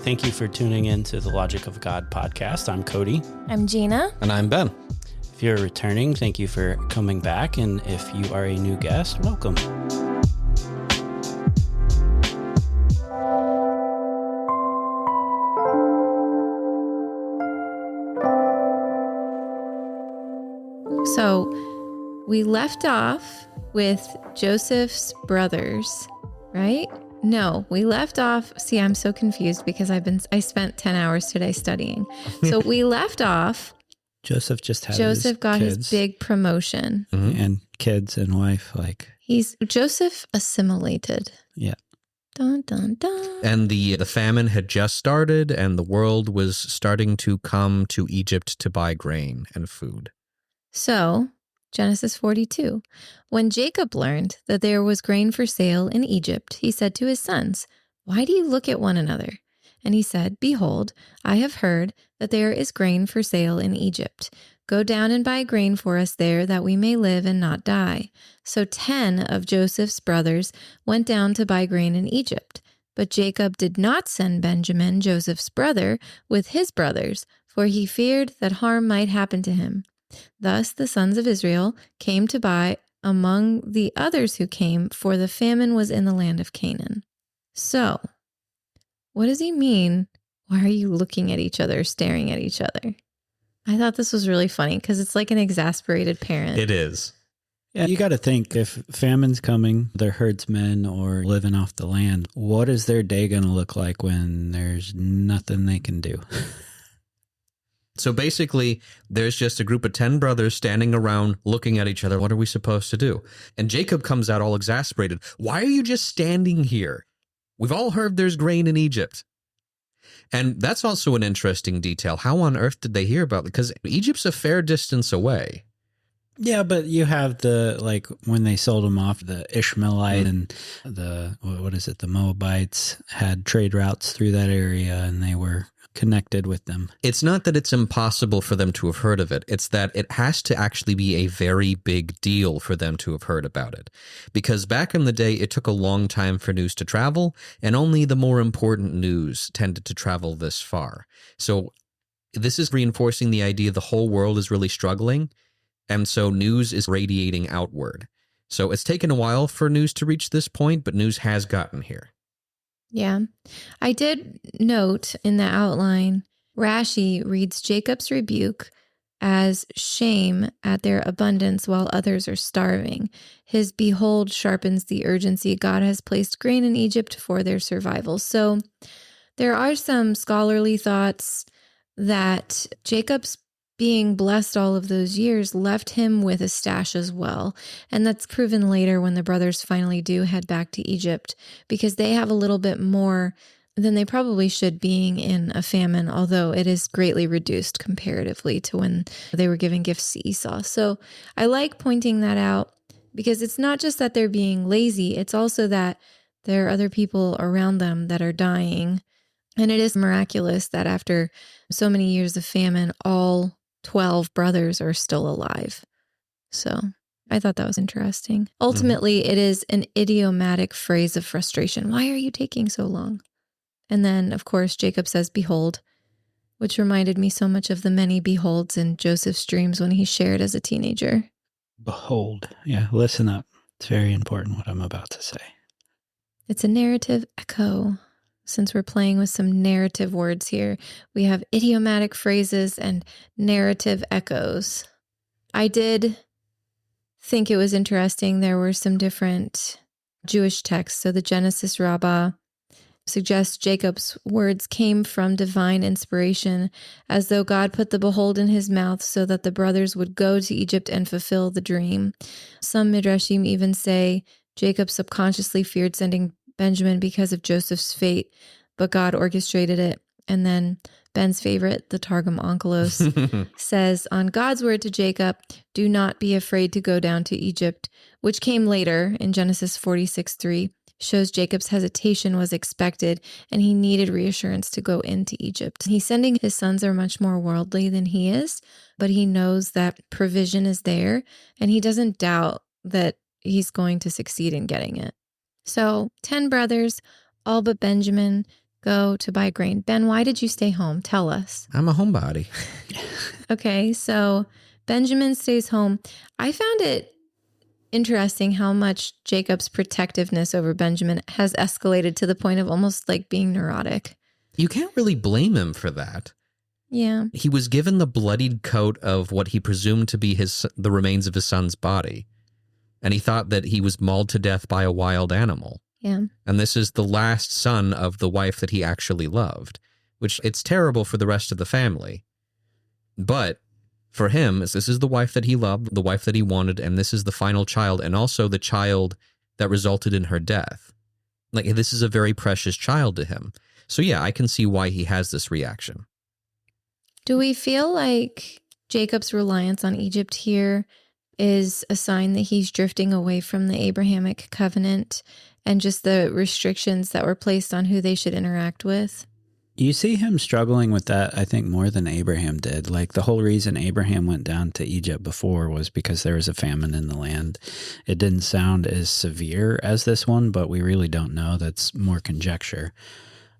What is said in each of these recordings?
Thank you for tuning in to the Logic of God podcast. I'm Cody. I'm Gina. And I'm Ben. If you're returning, thank you for coming back. And if you are a new guest, welcome. So we left off with Joseph's brothers, right? No, we left off. See, I'm so confused because I spent 10 hours today studying. So we left off. Joseph got his big promotion. Mm-hmm. And kids and wife, Joseph assimilated. Yeah. Dun, dun, dun. And the famine had just started, and the world was starting to come to Egypt to buy grain and food. So, Genesis 42. When Jacob learned that there was grain for sale in Egypt, he said to his sons, "Why do you look at one another?" And he said, "Behold, I have heard that there is grain for sale in Egypt. Go down and buy grain for us there, that we may live and not die." So 10 of Joseph's brothers went down to buy grain in Egypt. But Jacob did not send Benjamin, Joseph's brother, with his brothers, for he feared that harm might happen to him. Thus the sons of Israel came to buy among the others who came, for the famine was in the land of Canaan. So, what does he mean? Why are you looking at each other, staring at each other? I thought this was really funny because it's like an exasperated parent. It is. Yeah, you got to think, if famine's coming, they're herdsmen or living off the land, what is their day going to look like when there's nothing they can do? So basically, there's just a group of 10 brothers standing around looking at each other. What are we supposed to do? And Jacob comes out all exasperated. "Why are you just standing here? We've all heard there's grain in Egypt." And that's also an interesting detail. How on earth did they hear about it? Because Egypt's a fair distance away. Yeah, but you have when they sold them off, the Ishmaelite and the Moabites had trade routes through that area, and they were connected with them. It's not that it's impossible for them to have heard of it. It's that it has to actually be a very big deal for them to have heard about it. Because back in the day, it took a long time for news to travel, and only the more important news tended to travel this far. So this is reinforcing the idea the whole world is really struggling, and so news is radiating outward. So it's taken a while for news to reach this point, but news has gotten here. Yeah. I did note in the outline, Rashi reads Jacob's rebuke as shame at their abundance while others are starving. His behold sharpens the urgency. God has placed grain in Egypt for their survival. So there are some scholarly thoughts that Jacob's being blessed all of those years left him with a stash as well. And that's proven later when the brothers finally do head back to Egypt, because they have a little bit more than they probably should, being in a famine, although it is greatly reduced comparatively to when they were giving gifts to Esau. So I like pointing that out, because it's not just that they're being lazy, it's also that there are other people around them that are dying. And it is miraculous that after so many years of famine, all 12 brothers are still alive. So I thought that was interesting. Ultimately, It is an idiomatic phrase of frustration. Why are you taking so long? And then, of course, Jacob says, "Behold," which reminded me so much of the many beholds in Joseph's dreams when he shared as a teenager. Behold. Yeah, listen up. It's very important what I'm about to say. It's a narrative echo. Since we're playing with some narrative words here, we have idiomatic phrases and narrative echoes. I did think it was interesting. There were some different Jewish texts. So the Genesis Rabbah suggests Jacob's words came from divine inspiration, as though God put the behold in his mouth so that the brothers would go to Egypt and fulfill the dream. Some Midrashim even say Jacob subconsciously feared sending Benjamin because of Joseph's fate, but God orchestrated it. And then Ben's favorite, the Targum Onkelos, says, "On God's word to Jacob, do not be afraid to go down to Egypt," which came later in Genesis 46:3, shows Jacob's hesitation was expected and he needed reassurance to go into Egypt. He's sending his sons are much more worldly than he is, but he knows that provision is there and he doesn't doubt that he's going to succeed in getting it. So 10 brothers, all but Benjamin, go to buy grain. Ben, why did you stay home? Tell us. I'm a homebody. Okay, so Benjamin stays home. I found it interesting how much Jacob's protectiveness over Benjamin has escalated to the point of almost like being neurotic. You can't really blame him for that. Yeah. He was given the bloodied coat of what he presumed to be the remains of his son's body. And he thought that he was mauled to death by a wild animal. Yeah. And this is the last son of the wife that he actually loved, which it's terrible for the rest of the family. But for him, this is the wife that he loved, the wife that he wanted, and this is the final child, and also the child that resulted in her death. Like, this is a very precious child to him. So yeah, I can see why he has this reaction. Do we feel like Jacob's reliance on Egypt here is a sign that he's drifting away from the Abrahamic covenant and just the restrictions that were placed on who they should interact with? You see him struggling with that, I think, more than Abraham did. Like, the whole reason Abraham went down to Egypt before was because there was a famine in the land. It didn't sound as severe as this one, but we really don't know. That's more conjecture.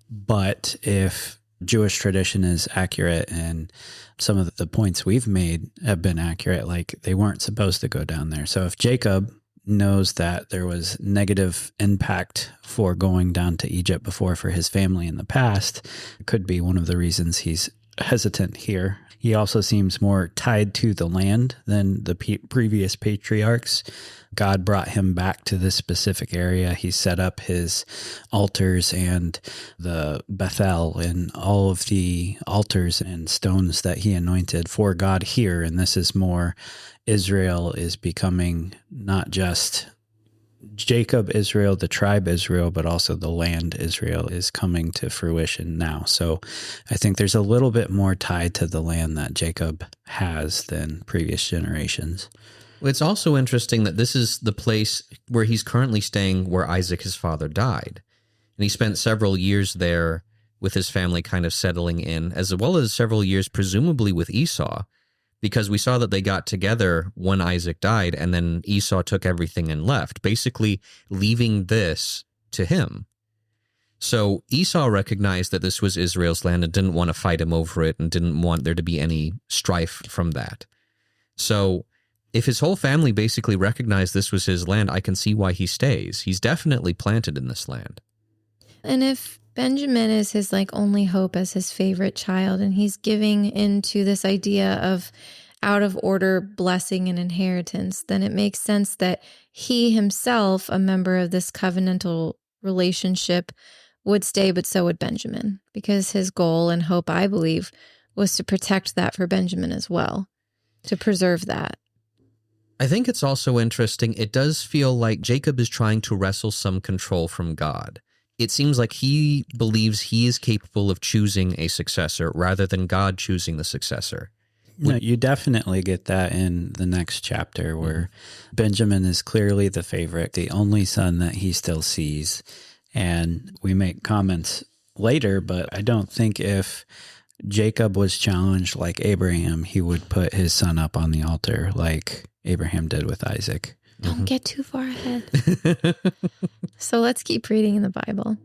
But if Jewish tradition is accurate and some of the points we've made have been accurate, like, they weren't supposed to go down there. So if Jacob knows that there was negative impact for going down to Egypt before for his family in the past, it could be one of the reasons he's hesitant here. He also seems more tied to the land than the previous patriarchs. God brought him back to this specific area. He set up his altars and the Bethel and all of the altars and stones that he anointed for God here. And this is more, Israel is becoming not just Jacob Israel, the tribe Israel, but also the land Israel is coming to fruition now. So I think there's a little bit more tied to the land that Jacob has than previous generations. It's also interesting that this is the place where he's currently staying, where Isaac, his father, died. And he spent several years there with his family kind of settling in, as well as several years presumably with Esau, because we saw that they got together when Isaac died, and then Esau took everything and left, basically leaving this to him. So Esau recognized that this was Israel's land and didn't want to fight him over it and didn't want there to be any strife from that. So if his whole family basically recognized this was his land, I can see why he stays. He's definitely planted in this land. And if Benjamin is his only hope as his favorite child, and he's giving into this idea of out of order blessing and inheritance, then it makes sense that he himself, a member of this covenantal relationship, would stay, but so would Benjamin, because his goal and hope, I believe, was to protect that for Benjamin as well, to preserve that. I think it's also interesting. It does feel like Jacob is trying to wrestle some control from God. It seems like he believes he is capable of choosing a successor rather than God choosing the successor. No, you definitely get that in the next chapter where Benjamin is clearly the favorite, the only son that he still sees. And we make comments later, but I don't think if Jacob was challenged like Abraham, he would put his son up on the altar like Abraham did with Isaac. Don't get too far ahead. So let's keep reading in the Bible.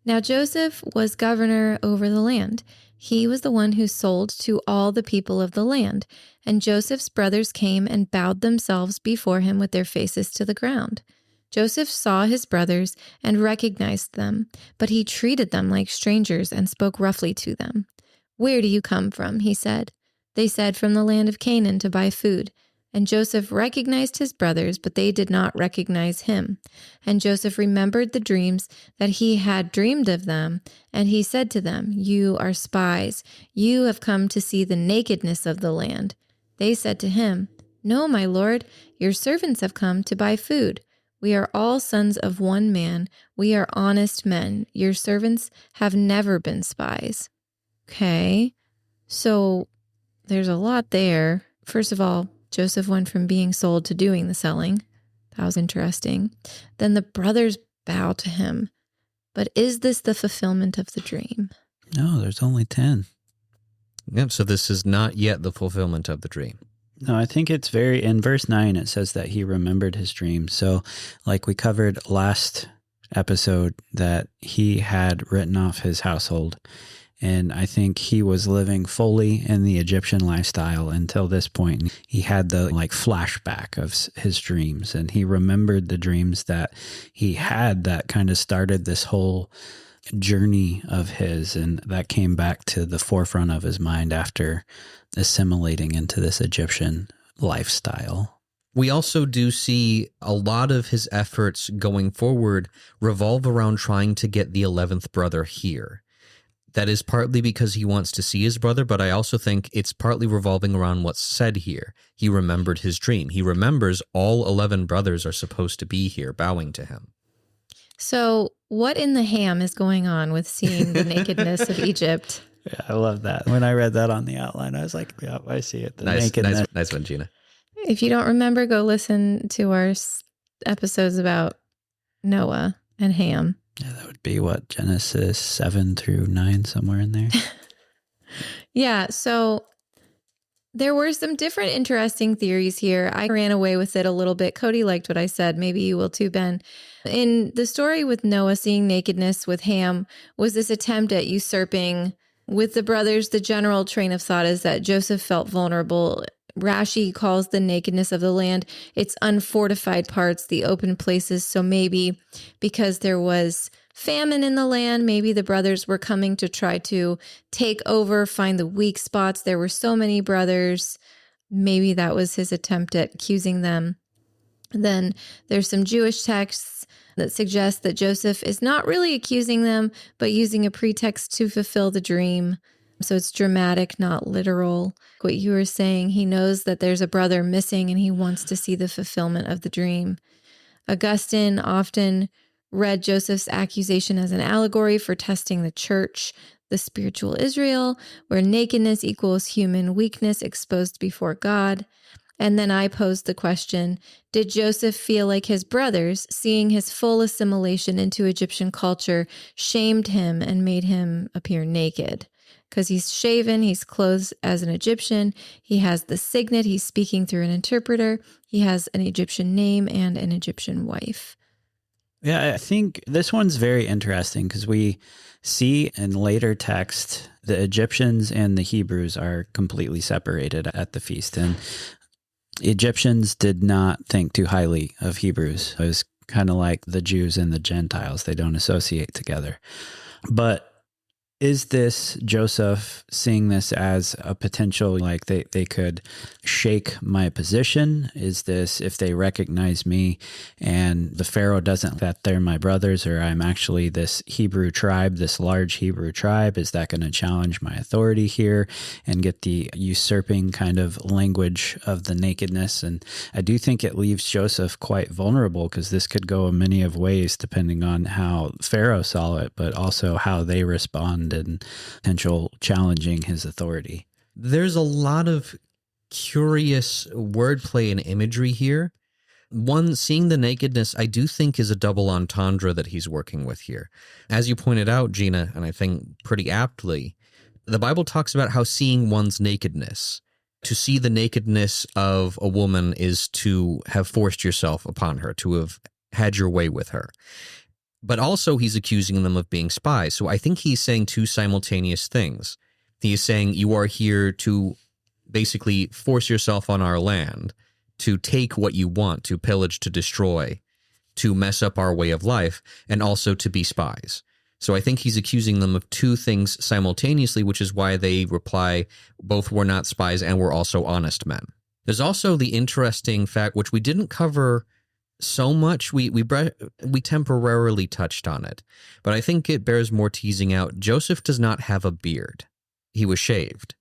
Now Joseph was governor over the land. He was the one who sold to all the people of the land. And Joseph's brothers came and bowed themselves before him with their faces to the ground. Joseph saw his brothers and recognized them, but he treated them like strangers and spoke roughly to them. "Where do you come from?" he said. They said, "From the land of Canaan to buy food." And Joseph recognized his brothers, but they did not recognize him. And Joseph remembered the dreams that he had dreamed of them, and he said to them, "You are spies. You have come to see the nakedness of the land." They said to him, "No, my lord, your servants have come to buy food. We are all sons of one man. We are honest men. Your servants have never been spies." Okay, so there's a lot there. First of all, Joseph went from being sold to doing the selling. That was interesting. Then the brothers bow to him. But is this the fulfillment of the dream? No, there's only 10. Yep, so this is not yet the fulfillment of the dream. No, I think it's in verse 9, it says that he remembered his dream. So like we covered last episode that he had written off his household. And I think he was living fully in the Egyptian lifestyle until this point. He had the flashback of his dreams, and he remembered the dreams that he had that kind of started this whole journey of his. And that came back to the forefront of his mind after assimilating into this Egyptian lifestyle. We also do see a lot of his efforts going forward revolve around trying to get the 11th brother here. That is partly because he wants to see his brother, but I also think it's partly revolving around what's said here. He remembered his dream. He remembers all 11 brothers are supposed to be here bowing to him. So what in the ham is going on with seeing the nakedness of Egypt? Yeah, I love that. When I read that on the outline, I was like, yeah, I see it. The nakedness. Nice one, Gina. If you don't remember, go listen to our episodes about Noah and Ham. Yeah, that would be what, Genesis 7 through 9, somewhere in there. Yeah, so there were some different interesting theories here. I ran away with it a little bit. Cody liked what I said. Maybe you will too, Ben. In the story with Noah seeing nakedness with Ham was this attempt at usurping with the brothers. The general train of thought is that Joseph felt vulnerable. Rashi calls the nakedness of the land its unfortified parts, the open places. So maybe because there was famine in the land, maybe the brothers were coming to try to take over, find the weak spots. There were so many brothers. Maybe that was his attempt at accusing them. Then there's some Jewish texts that suggest that Joseph is not really accusing them, but using a pretext to fulfill the dream. So it's dramatic, not literal. What you were saying, he knows that there's a brother missing and he wants to see the fulfillment of the dream. Augustine often read Joseph's accusation as an allegory for testing the church, the spiritual Israel, where nakedness equals human weakness exposed before God. And then I posed the question, did Joseph feel like his brothers, seeing his full assimilation into Egyptian culture, shamed him and made him appear naked? Because he's shaven, he's clothed as an Egyptian, he has the signet, he's speaking through an interpreter, he has an Egyptian name and an Egyptian wife. Yeah, I think this one's very interesting because we see in later text the Egyptians and the Hebrews are completely separated at the feast. And Egyptians did not think too highly of Hebrews. It was kind of like the Jews and the Gentiles. They don't associate together. But is this Joseph seeing this as a potential, like they could shake my position? Is this if they recognize me and the Pharaoh doesn't that they're my brothers or I'm actually this Hebrew tribe, this large Hebrew tribe, is that going to challenge my authority here and get the usurping kind of language of the nakedness? And I do think it leaves Joseph quite vulnerable because this could go in many of ways depending on how Pharaoh saw it, but also how they respond and potential challenging his authority. There's a lot of curious wordplay and imagery here. One, seeing the nakedness, I do think is a double entendre that he's working with here. As you pointed out, Gina, and I think pretty aptly, the Bible talks about how seeing one's nakedness, to see the nakedness of a woman is to have forced yourself upon her, to have had your way with her. But also he's accusing them of being spies. So I think he's saying two simultaneous things. He is saying you are here to basically force yourself on our land, to take what you want, to pillage, to destroy, to mess up our way of life, and also to be spies. So I think he's accusing them of two things simultaneously, which is why they reply, both were not spies and were also honest men. There's also the interesting fact, which we didn't cover so much, we temporarily touched on it, but I think it bears more teasing out. Joseph does not have a beard. He was shaved.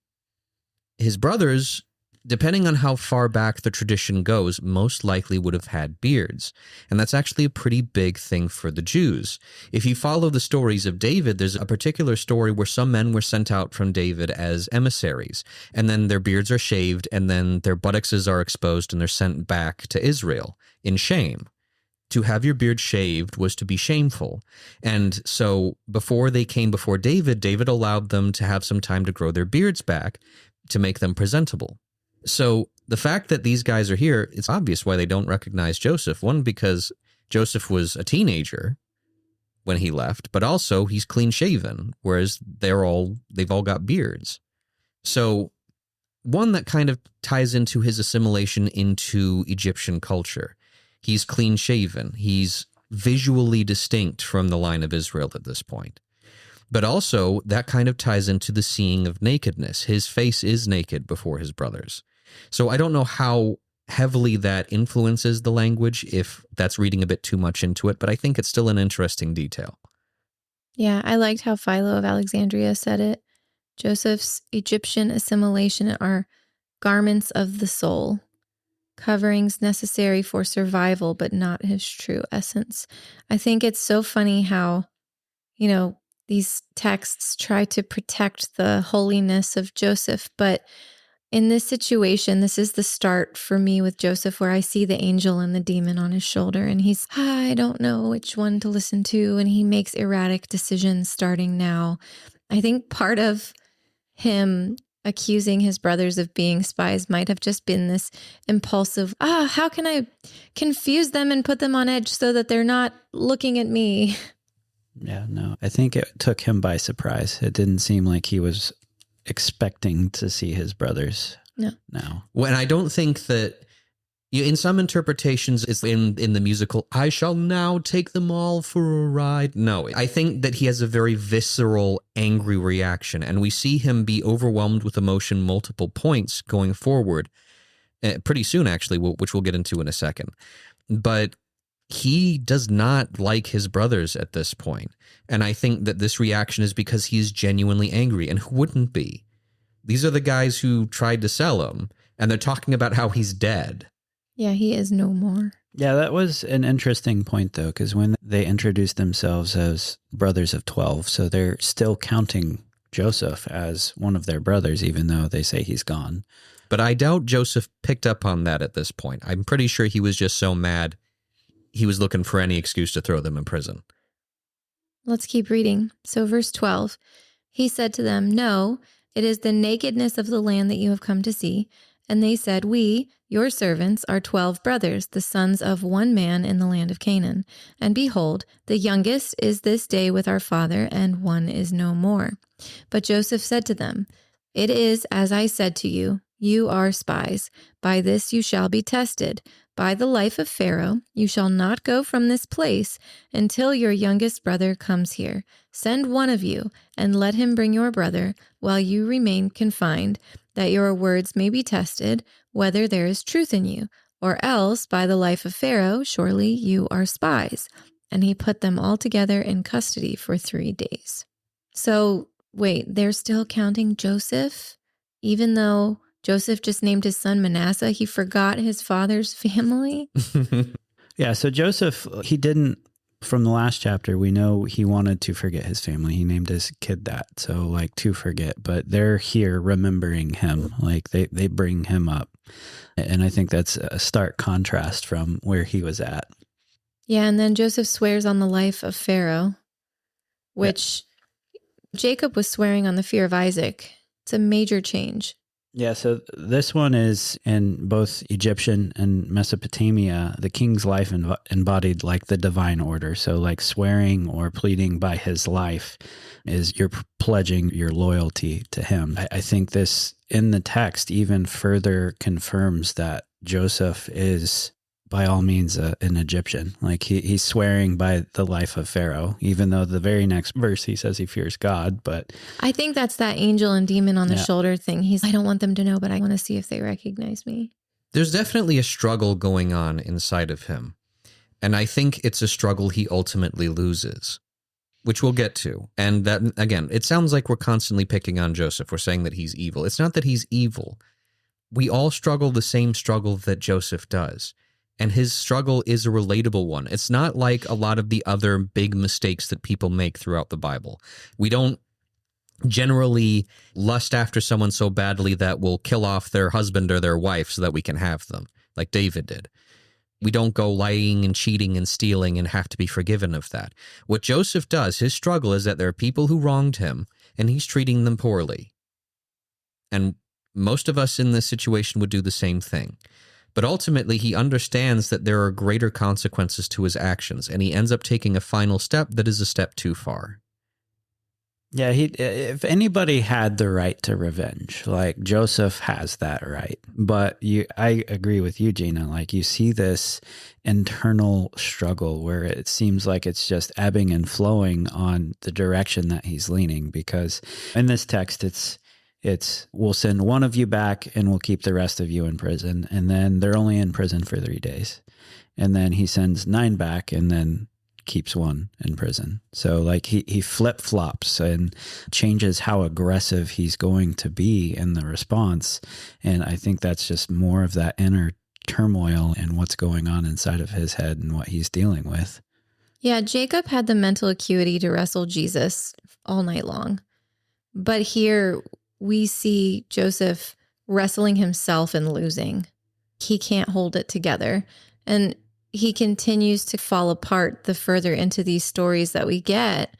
His brothers, depending on how far back the tradition goes, most likely would have had beards. And that's actually a pretty big thing for the Jews. If you follow the stories of David, there's a particular story where some men were sent out from David as emissaries, and then their beards are shaved, and then their buttocks are exposed, and they're sent back to Israel in shame. To have your beard shaved was to be shameful. And so before they came before David, David allowed them to have some time to grow their beards back to make them presentable. So the fact that these guys are here, it's obvious why they don't recognize Joseph. One, because Joseph was a teenager when he left, but also he's clean shaven, whereas they've all got beards. So one that kind of ties into his assimilation into Egyptian culture. He's clean shaven. He's visually distinct from the line of Israel at this point. But also that kind of ties into the seeing of nakedness. His face is naked before his brothers. So I don't know how heavily that influences the language, if that's reading a bit too much into it, but I think it's still an interesting detail. Yeah, I liked how Philo of Alexandria said it. Joseph's Egyptian assimilation are garments of the soul, coverings necessary for survival, but not his true essence. I think it's so funny how, these texts try to protect the holiness of Joseph, but in this situation, this is the start for me with Joseph, where I see the angel and the demon on his shoulder, and I don't know which one to listen to, and he makes erratic decisions starting now. I think part of him accusing his brothers of being spies might have just been this impulsive, how can I confuse them and put them on edge so that they're not looking at me? Yeah, no, I think it took him by surprise. It didn't seem like he was expecting to see his brothers. No. Well, and I don't think that, in some interpretations, it's in the musical, I shall now take them all for a ride. No, I think that he has a very visceral, angry reaction, and we see him be overwhelmed with emotion multiple points going forward, pretty soon, actually, which we'll get into in a second. But he does not like his brothers at this point. And I think that this reaction is because he's genuinely angry. And who wouldn't be? These are the guys who tried to sell him, and they're talking about how he's dead. Yeah, he is no more. Yeah, that was an interesting point, though, because when they introduced themselves as brothers of 12, so they're still counting Joseph as one of their brothers, even though they say he's gone. But I doubt Joseph picked up on that at this point. I'm pretty sure he was just so mad he was looking for any excuse to throw them in prison. Let's keep reading. So verse 12, he said to them, no, it is the nakedness of the land that you have come to see. And they said, we, your servants, are 12 brothers, the sons of one man in the land of Canaan. And behold, the youngest is this day with our father, and one is no more. But Joseph said to them, it is as I said to you, you are spies. By this you shall be tested. By the life of Pharaoh, you shall not go from this place until your youngest brother comes here. Send one of you, and let him bring your brother, while you remain confined, that your words may be tested, whether there is truth in you. Or else, by the life of Pharaoh, surely you are spies. And he put them all together in custody for 3 days. So, wait, they're still counting Joseph? Even though Joseph just named his son Manasseh, he forgot his father's family? Yeah, so Joseph, he didn't, from the last chapter, we know he wanted to forget his family. He named his kid that, so to forget. But they're here remembering him, they bring him up. And I think that's a stark contrast from where he was at. Yeah, and then Joseph swears on the life of Pharaoh, which Jacob was swearing on the fear of Isaac. It's a major change. Yeah, so this one is in both Egyptian and Mesopotamia, the king's life embodied the divine order. So swearing or pleading by his life is you're pledging your loyalty to him. I think this in the text even further confirms that Joseph is by all means an Egyptian. He's swearing by the life of Pharaoh, even though the very next verse he says he fears God. But I think that's that angel and demon on the shoulder thing. I don't want them to know, but I want to see if they recognize me. There's definitely a struggle going on inside of him. And I think it's a struggle he ultimately loses, which we'll get to. And that, again, it sounds like we're constantly picking on Joseph. We're saying that he's evil. It's not that he's evil. We all struggle the same struggle that Joseph does. And his struggle is a relatable one. It's not like a lot of the other big mistakes that people make throughout the Bible. We don't generally lust after someone so badly that we'll kill off their husband or their wife so that we can have them, like David did. We don't go lying and cheating and stealing and have to be forgiven of that. What Joseph does, his struggle is that there are people who wronged him, and he's treating them poorly. And most of us in this situation would do the same thing. But ultimately, he understands that there are greater consequences to his actions, and he ends up taking a final step that is a step too far. Yeah, if anybody had the right to revenge, like Joseph has that right. But I agree with you, Gina. Like you see this internal struggle where it seems like it's just ebbing and flowing on the direction that he's leaning. Because in this text, it's we'll send one of you back and we'll keep the rest of you in prison. And then they're only in prison for 3 days. And then he sends 9 back and then keeps 1 in prison. So like he flip-flops and changes how aggressive he's going to be in the response. And I think that's just more of that inner turmoil and what's going on inside of his head and what he's dealing with. Yeah, Jacob had the mental acuity to wrestle Jesus all night long. But here we see Joseph wrestling himself and losing. He can't hold it together. And he continues to fall apart the further into these stories that we get.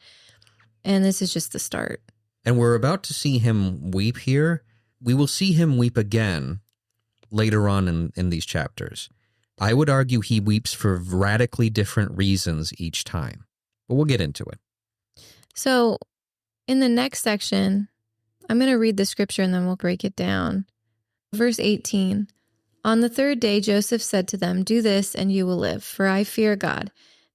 And this is just the start. And we're about to see him weep here. We will see him weep again later on in these chapters. I would argue he weeps for radically different reasons each time. But we'll get into it. So in the next section, I'm going to read the scripture and then we'll break it down. Verse 18. On the 3rd day, Joseph said to them, "Do this and you will live, for I fear God.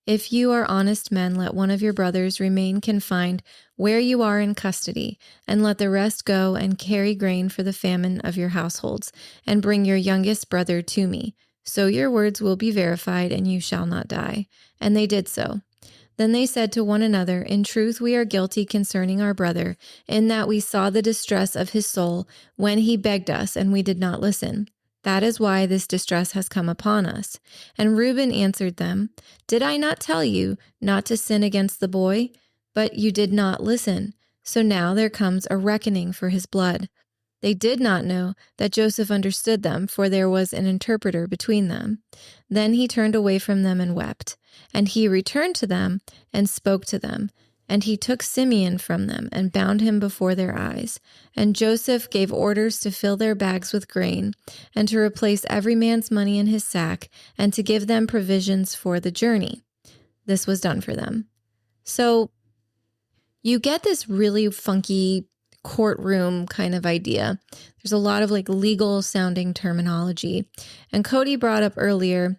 If you are honest men, let one of your brothers remain confined where you are in custody, and let the rest go and carry grain for the famine of your households, and bring your youngest brother to me. So your words will be verified, and you shall not die." And they did so. Then they said to one another, "In truth, we are guilty concerning our brother, in that we saw the distress of his soul when he begged us, and we did not listen. That is why this distress has come upon us." And Reuben answered them, "Did I not tell you not to sin against the boy? But you did not listen. So now there comes a reckoning for his blood." They did not know that Joseph understood them, for there was an interpreter between them. Then he turned away from them and wept. And he returned to them and spoke to them. And he took Simeon from them and bound him before their eyes. And Joseph gave orders to fill their bags with grain, and to replace every man's money in his sack, and to give them provisions for the journey. This was done for them. So you get this really funky courtroom kind of idea. There's a lot of like legal sounding terminology. And Cody brought up earlier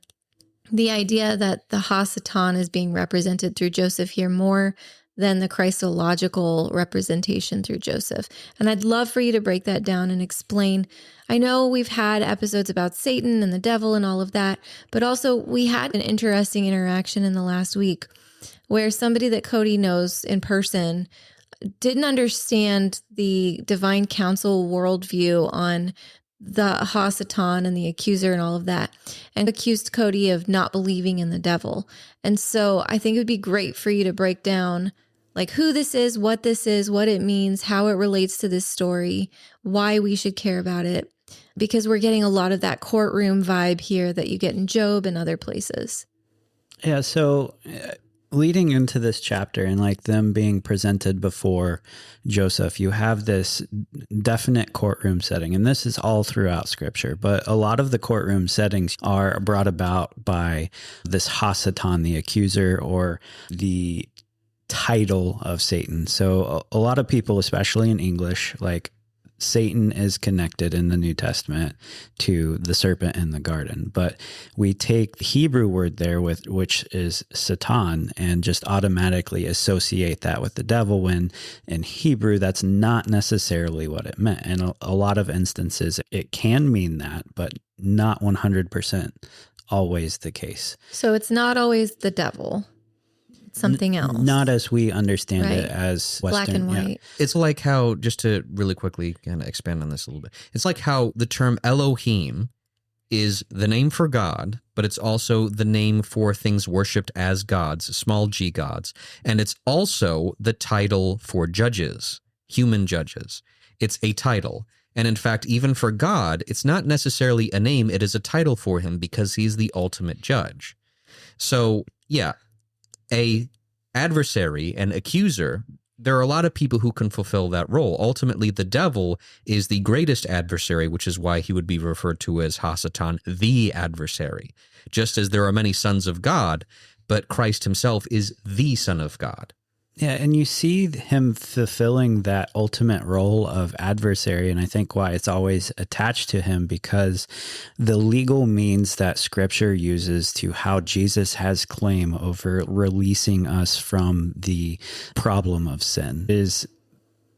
the idea that the Hasatan is being represented through Joseph here more than the Christological representation through Joseph. And I'd love for you to break that down and explain. I know we've had episodes about Satan and the devil and all of that, but also we had an interesting interaction in the last week where somebody that Cody knows in person didn't understand the divine council worldview on the Hasatan and the accuser and all of that, and accused Cody of not believing in the devil. And so I think it would be great for you to break down like who this is, what it means, how it relates to this story, why we should care about it, because we're getting a lot of that courtroom vibe here that you get in Job and other places. Yeah, so leading into this chapter and like them being presented before Joseph, you have this definite courtroom setting. And this is all throughout scripture, but a lot of the courtroom settings are brought about by this Hasatan, the accuser, or the title of Satan. So a lot of people, especially in English, like Satan is connected in the New Testament to the serpent in the garden, but we take the Hebrew word there with which is Satan and just automatically associate that with the devil, when in Hebrew that's not necessarily what it meant. And a lot of instances it can mean that, but not 100% always the case. So it's not always the devil. Something else. Not as we understand it as Western. Black and white. Yeah. It's like how, just to really quickly kind of expand on this a little bit, it's like how the term Elohim is the name for God, but it's also the name for things worshipped as gods, small g gods. And it's also the title for judges, human judges. It's a title. And in fact, even for God, it's not necessarily a name. It is a title for him because he's the ultimate judge. So, yeah. A adversary, an accuser, there are a lot of people who can fulfill that role. Ultimately, the devil is the greatest adversary, which is why he would be referred to as Hasatan, the adversary. Just as there are many sons of God, but Christ himself is the Son of God. Yeah, and you see him fulfilling that ultimate role of adversary, and I think why it's always attached to him, because the legal means that Scripture uses to how Jesus has claim over releasing us from the problem of sin is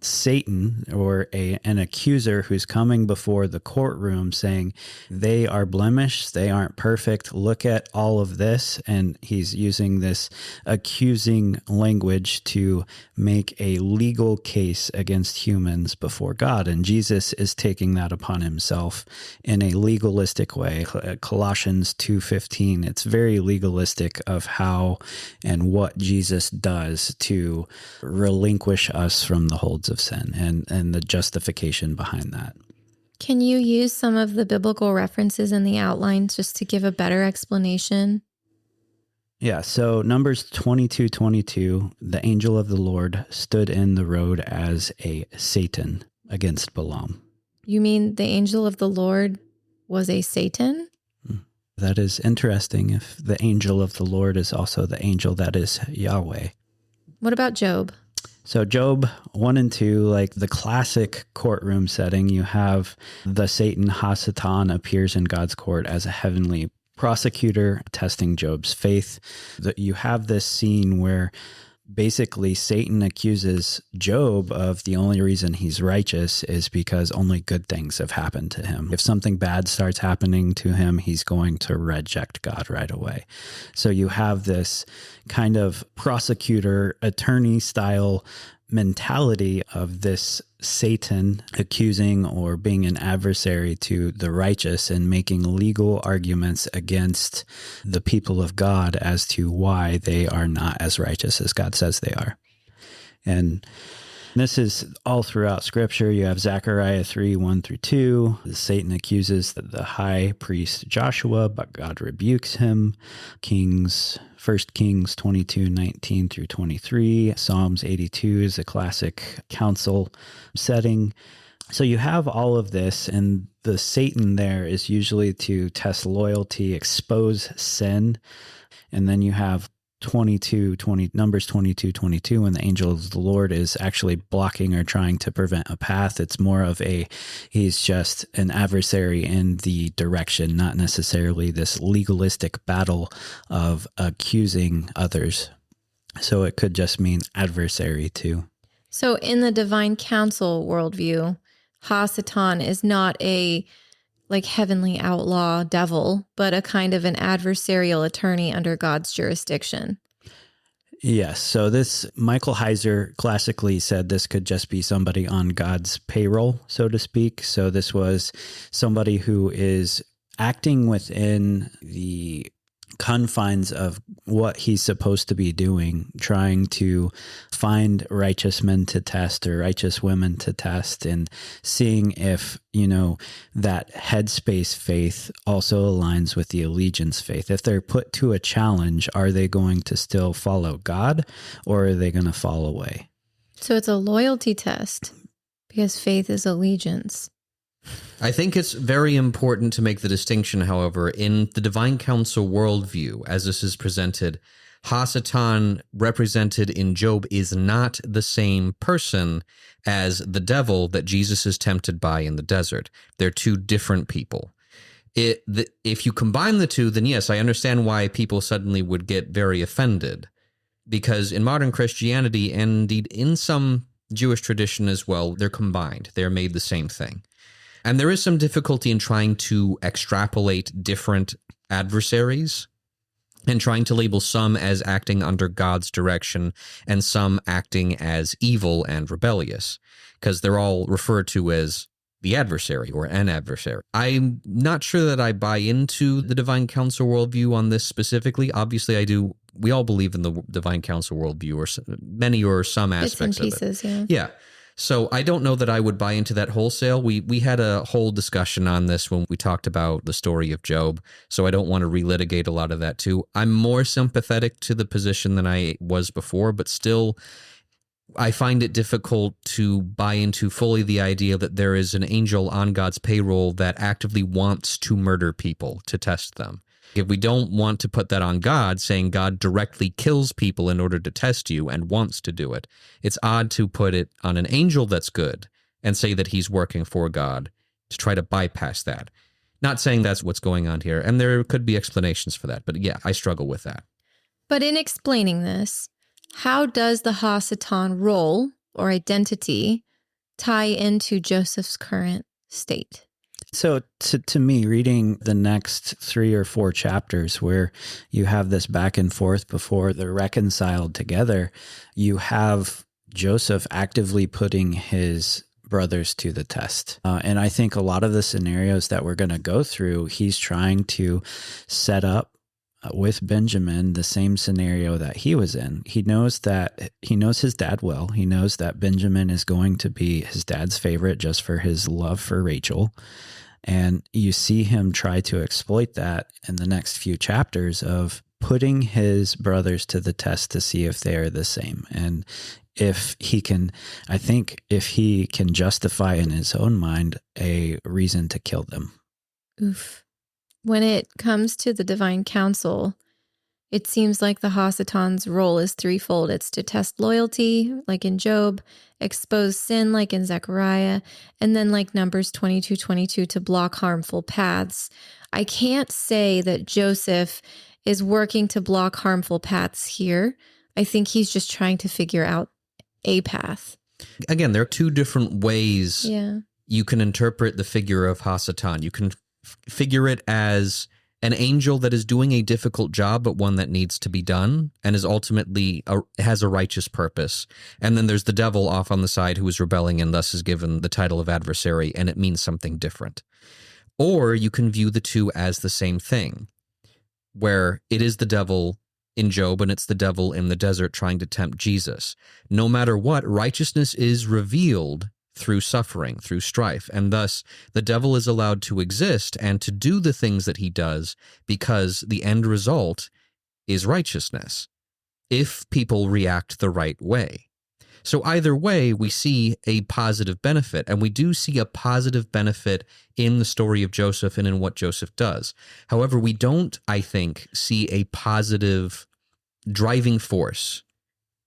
Satan, or an accuser who's coming before the courtroom saying they are blemished, they aren't perfect, look at all of this. And he's using this accusing language to make a legal case against humans before God. And Jesus is taking that upon himself in a legalistic way. Colossians 2:15, it's very legalistic of how and what Jesus does to relinquish us from the holds of sin and the justification behind that. Can you use some of the biblical references in the outlines just to give a better explanation? Yeah, so Numbers 22:22, the angel of the Lord stood in the road as a Satan against Balaam. You mean the angel of the Lord was a Satan? That is interesting if the angel of the Lord is also the angel that is Yahweh. What about Job? So Job 1 and 2, like the classic courtroom setting, you have the Satan Hasatan appears in God's court as a heavenly prosecutor testing Job's faith. You have this scene where basically Satan accuses Job of the only reason he's righteous is because only good things have happened to him. If something bad starts happening to him, he's going to reject God right away. So you have this kind of prosecutor, attorney style mentality of this Satan accusing or being an adversary to the righteous and making legal arguments against the people of God as to why they are not as righteous as God says they are. And this is all throughout Scripture. You have Zechariah 3:1-2. Satan accuses the high priest Joshua, but God rebukes him. 1 Kings 22:19-23. Psalms 82 is a classic council setting. So you have all of this, and the Satan there is usually to test loyalty, expose sin. And then you have Numbers 22:22, when the angel of the Lord is actually blocking or trying to prevent a path. It's more of he's just an adversary in the direction, not necessarily this legalistic battle of accusing others. So it could just mean adversary too. So in the divine council worldview, Hasatan is not a heavenly outlaw devil, but a kind of an adversarial attorney under God's jurisdiction. Yes. So this, Michael Heiser classically said this could just be somebody on God's payroll, so to speak. So this was somebody who is acting within the confines of what he's supposed to be doing, trying to find righteous men to test or righteous women to test, and seeing if, that headspace faith also aligns with the allegiance faith. If they're put to a challenge, are they going to still follow God, or are they going to fall away? So it's a loyalty test because faith is allegiance. I think it's very important to make the distinction, however, in the divine council worldview, as this is presented, Hasatan represented in Job is not the same person as the devil that Jesus is tempted by in the desert. They're two different people. If you combine the two, then yes, I understand why people suddenly would get very offended, because in modern Christianity, and indeed in some Jewish tradition as well, they're combined. They're made the same thing. And there is some difficulty in trying to extrapolate different adversaries and trying to label some as acting under God's direction and some acting as evil and rebellious, because they're all referred to as the adversary or an adversary. I'm not sure that I buy into the divine council worldview on this specifically. Obviously, I do. We all believe in the divine council worldview, or many or some aspects Bits and pieces, of it. Yeah. So I don't know that I would buy into that wholesale. We had a whole discussion on this when we talked about the story of Job, so I don't want to relitigate a lot of that too. I'm more sympathetic to the position than I was before, but still, I find it difficult to buy into fully the idea that there is an angel on God's payroll that actively wants to murder people to test them. If we don't want to put that on God, saying God directly kills people in order to test you and wants to do it, it's odd to put it on an angel that's good and say that he's working for God to try to bypass that. Not saying that's what's going on here, and there could be explanations for that, but yeah, I struggle with that. But in explaining this, how does the Hasatan role or identity tie into Joseph's current state? So to me, reading the next 3 or 4 chapters where you have this back and forth before they're reconciled together, you have Joseph actively putting his brothers to the test. And I think a lot of the scenarios that we're going to go through, he's trying to set up with Benjamin the same scenario that he was in. He knows his dad well. He knows that Benjamin is going to be his dad's favorite just for his love for Rachel. And you see him try to exploit that in the next few chapters of putting his brothers to the test to see if they are the same. And if he can justify in his own mind a reason to kill them. Oof. When it comes to the divine counsel, it seems like the Hasatan's role is threefold. It's to test loyalty, like in Job, expose sin, like in Zechariah, and then like Numbers 22:22 to block harmful paths. I can't say that Joseph is working to block harmful paths here. I think he's just trying to figure out a path. Again, there are 2 different ways you can interpret the figure of Hasatan. You can figure it as an angel that is doing a difficult job, but one that needs to be done and is ultimately has a righteous purpose. And then there's the devil off on the side who is rebelling and thus is given the title of adversary, and it means something different. Or you can view the 2 as the same thing, where it is the devil in Job and it's the devil in the desert trying to tempt Jesus. No matter what, righteousness is revealed through suffering, through strife, and thus the devil is allowed to exist and to do the things that he does because the end result is righteousness, if people react the right way. So either way, we see a positive benefit, and we do see a positive benefit in the story of Joseph and in what Joseph does. However, we don't, I think, see a positive driving force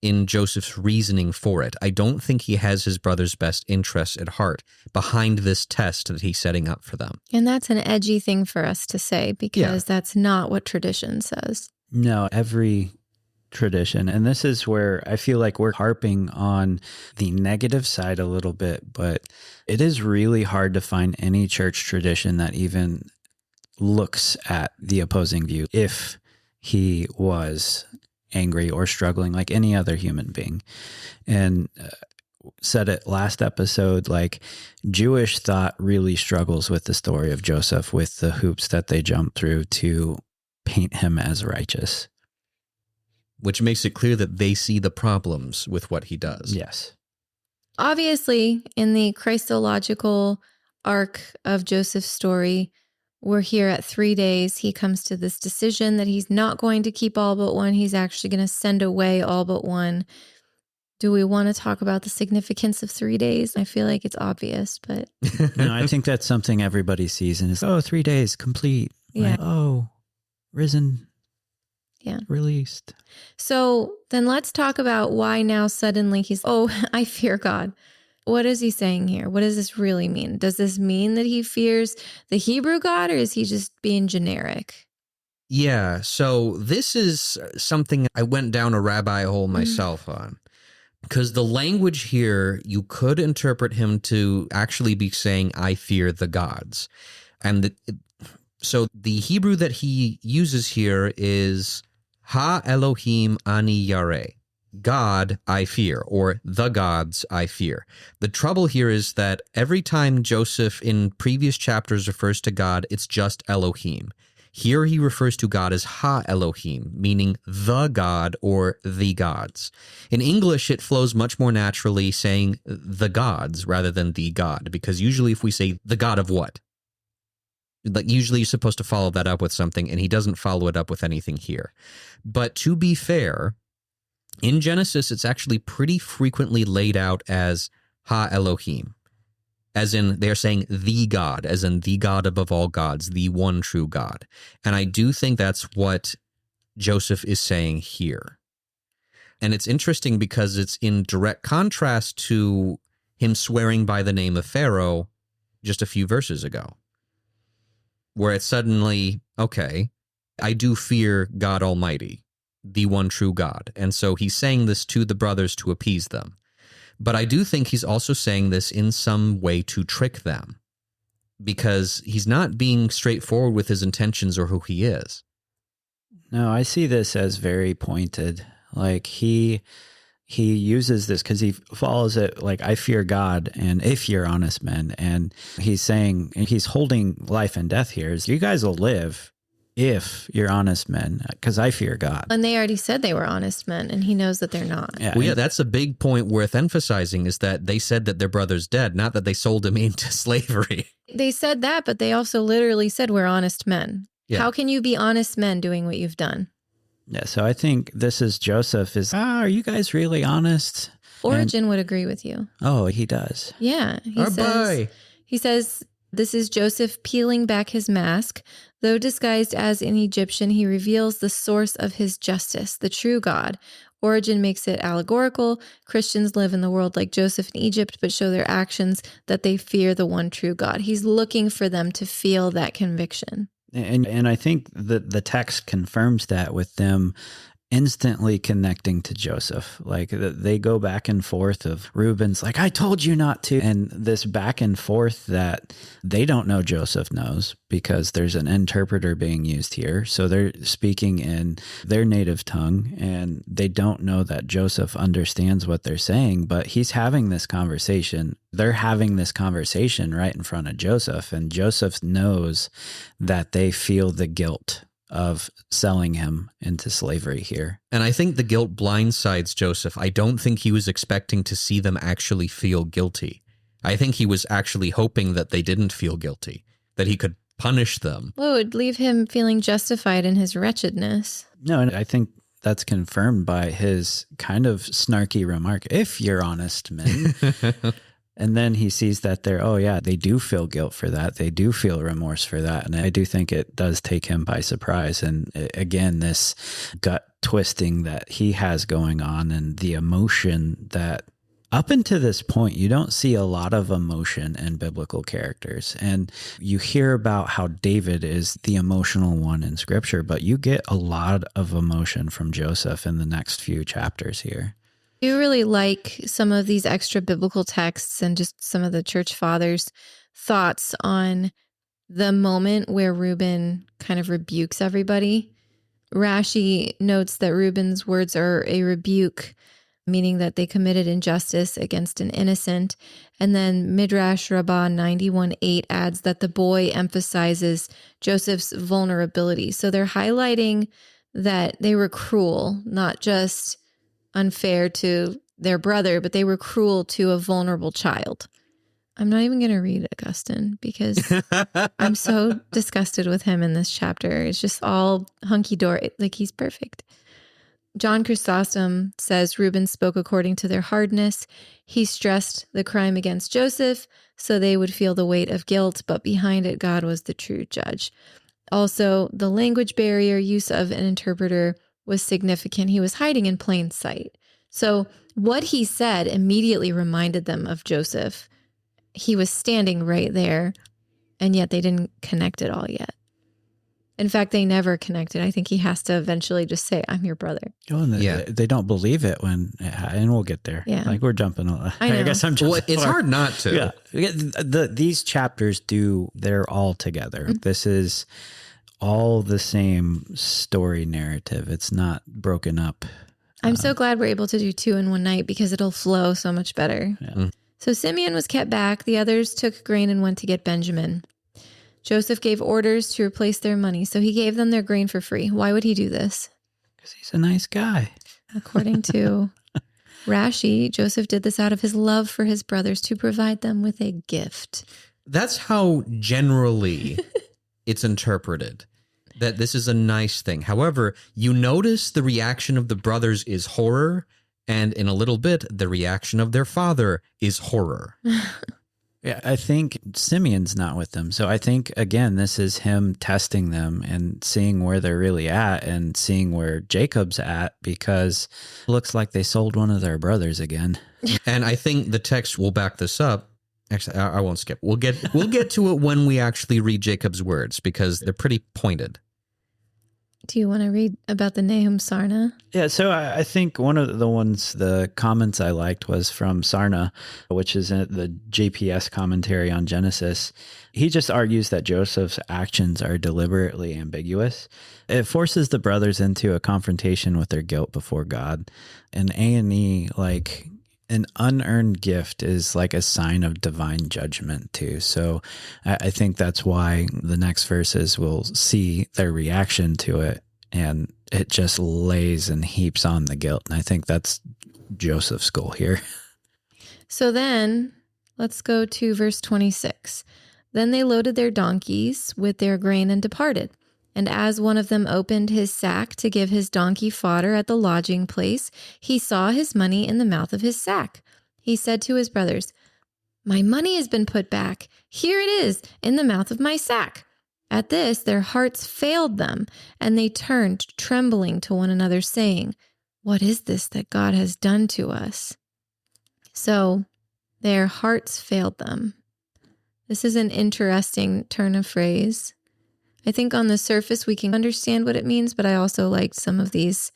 in Joseph's reasoning for it. I don't think he has his brother's best interests at heart behind this test that he's setting up for them. And that's an edgy thing for us to say because that's not what tradition says. No, every tradition, and this is where I feel like we're harping on the negative side a little bit, but it is really hard to find any church tradition that even looks at the opposing view if he was angry or struggling like any other human being. And said it last episode, like Jewish thought really struggles with the story of Joseph, with the hoops that they jump through to paint him as righteous. Which makes it clear that they see the problems with what he does. Yes. Obviously, in the Christological arc of Joseph's story, we're here at 3 days. He comes to this decision that he's not going to keep all but one. He's actually going to send away all but one. Do we want to talk about the significance of 3 days? I feel like it's obvious, but... No, I think that's something everybody sees and is, 3 days, complete. Yeah. Like, risen. Yeah. Released. So then let's talk about why now suddenly he's, I fear God. What is he saying here? What does this really mean? Does this mean that he fears the Hebrew God, or is he just being generic? Yeah, so this is something I went down a rabbit hole myself on. Because the language here, you could interpret him to actually be saying, I fear the gods. And so the Hebrew that he uses here is Ha Elohim Ani Yareh. God I fear, or the gods I fear. The trouble here is that every time Joseph in previous chapters refers to God, it's just Elohim. Here he refers to God as Ha Elohim, meaning the God or the gods. In English, it flows much more naturally saying the gods rather than the God, because usually if we say the God of what? Like usually you're supposed to follow that up with something, and he doesn't follow it up with anything here. But to be fair, In Genesis, it's actually pretty frequently laid out as Ha Elohim, as in they're saying the God, as in the God above all gods, the one true God. And I do think that's what Joseph is saying here. And it's interesting because it's in direct contrast to him swearing by the name of Pharaoh just a few verses ago, where it's suddenly, okay, I do fear God Almighty, the one true God. And so he's saying this to the brothers to appease them. But I do think he's also saying this in some way to trick them, because he's not being straightforward with his intentions or who he is. No, I see this as very pointed. Like he uses this because he follows it like, I fear God, and if you're honest men. And he's saying, and he's holding life and death here, is you guys will live if you're honest men, because I fear God. And they already said they were honest men, and he knows that they're not. Yeah, Well, yeah, that's a big point worth emphasizing, is that they said that their brother's dead, not that they sold him into slavery. They said that, but they also literally said we're honest men. Yeah. How can you be honest men doing what you've done? Yeah, so I think this is Joseph is, are you guys really honest? Origin would agree with you. Oh, he does. Yeah. He says, this is Joseph peeling back his mask. Though disguised as an Egyptian, he reveals the source of his justice, the true God. Origin makes it allegorical. Christians live in the world like Joseph in Egypt, but show their actions that they fear the one true God. He's looking for them to feel that conviction. And I think that the text confirms that with them instantly connecting to Joseph. Like they go back and forth of Reuben's like, I told you not to. And this back and forth that they don't know Joseph knows, because there's an interpreter being used here. So they're speaking in their native tongue, and they don't know that Joseph understands what they're saying, but he's having this conversation. They're having this conversation right in front of Joseph, and Joseph knows that they feel the guilt of selling him into slavery here. And I think the guilt blindsides Joseph. I don't think he was expecting to see them actually feel guilty. I think he was actually hoping that they didn't feel guilty, that he could punish them. Well, it would leave him feeling justified in his wretchedness. No, and I think that's confirmed by his kind of snarky remark, if you're honest men. And then he sees that they're, oh yeah, they do feel guilt for that. They do feel remorse for that. And I do think it does take him by surprise. And again, this gut twisting that he has going on, and the emotion that up until this point, you don't see a lot of emotion in biblical characters. And you hear about how David is the emotional one in scripture, but you get a lot of emotion from Joseph in the next few chapters here. I do really like some of these extra biblical texts and just some of the church fathers' thoughts on the moment where Reuben kind of rebukes everybody. Rashi notes that Reuben's words are a rebuke, meaning that they committed injustice against an innocent. And then Midrash Rabbah 91:8 adds that the boy emphasizes Joseph's vulnerability. So they're highlighting that they were cruel, not just unfair to their brother, but they were cruel to a vulnerable child. I'm not even going to read Augustine because I'm so disgusted with him in this chapter. It's just all hunky-dory, like he's perfect. John Chrysostom says Reuben spoke according to their hardness. He stressed the crime against Joseph so they would feel the weight of guilt, but behind it, God was the true judge. Also, the language barrier, use of an interpreter, was significant. He was hiding in plain sight. So what he said immediately reminded them of Joseph. He was standing right there, and yet they didn't connect it all yet. In fact, they never connected. I think he has to eventually just say, I'm your brother. Oh, and they don't believe it and we'll get there. Yeah. Like we're jumping. I guess I'm jumping. Well, it's hard not to. Yeah. These chapters they're all together. Mm-hmm. This is all the same story narrative. It's not broken up. I'm so glad we're able to do 2 in one night because it'll flow so much better. Yeah. So Simeon was kept back. The others took grain and went to get Benjamin. Joseph gave orders to replace their money, so he gave them their grain for free. Why would he do this? Because he's a nice guy. According to Rashi, Joseph did this out of his love for his brothers to provide them with a gift. That's how generally it's interpreted. that this is a nice thing. However, you notice the reaction of the brothers is horror, and in a little bit, the reaction of their father is horror. Yeah, I think Simeon's not with them. So I think, again, this is him testing them and seeing where they're really at and seeing where Jacob's at, because it looks like they sold one of their brothers again. And I think the text will back this up. Actually, I won't skip. We'll get to it when we actually read Jacob's words, because they're pretty pointed. Do you want to read about the Nahum Sarna? Yeah, so I think one of the comments I liked was from Sarna, which is in the JPS commentary on Genesis. He just argues that Joseph's actions are deliberately ambiguous. It forces the brothers into a confrontation with their guilt before God. And A&E, like, an unearned gift is like a sign of divine judgment too. So I think that's why the next verses will see their reaction to it, and it just lays and heaps on the guilt. And I think that's Joseph's goal here. So then let's go to verse 26. Then they loaded their donkeys with their grain and departed. And as one of them opened his sack to give his donkey fodder at the lodging place, he saw his money in the mouth of his sack. He said to his brothers, "My money has been put back. Here it is in the mouth of my sack." At this, their hearts failed them, and they turned trembling to one another, saying, "What is this that God has done to us?" So their hearts failed them. This is an interesting turn of phrase. I think on the surface we can understand what it means, but I also liked some of these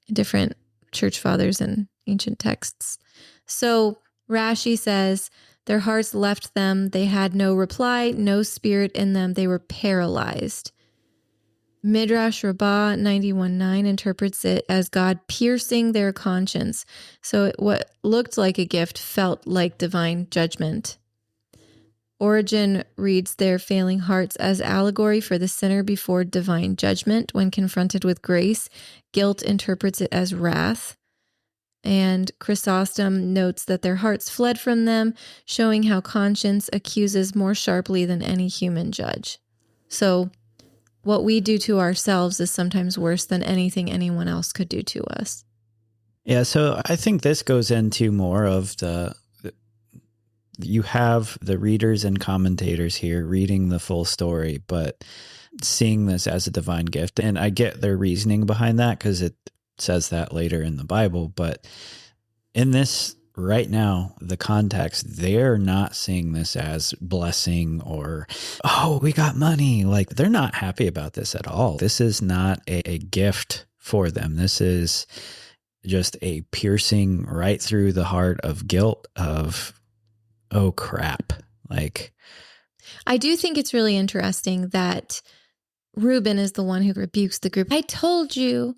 different church fathers and ancient texts. So Rashi says, their hearts left them. They had no reply, no spirit in them. They were paralyzed. Midrash Rabbah 91:9 interprets it as God piercing their conscience. So what looked like a gift felt like divine judgment. Origen reads their failing hearts as allegory for the sinner before divine judgment. When confronted with grace, guilt interprets it as wrath. And Chrysostom notes that their hearts fled from them, showing how conscience accuses more sharply than any human judge. So what we do to ourselves is sometimes worse than anything anyone else could do to us. Yeah, so I think this goes into more of you have the readers and commentators here reading the full story, but seeing this as a divine gift. And I get their reasoning behind that because it says that later in the Bible. But in this right now, the context, they're not seeing this as blessing or, oh, we got money. Like, they're not happy about this at all. This is not a gift for them. This is just a piercing right through the heart of guilt of, oh crap. Like, I do think it's really interesting that Reuben is the one who rebukes the group. I told you.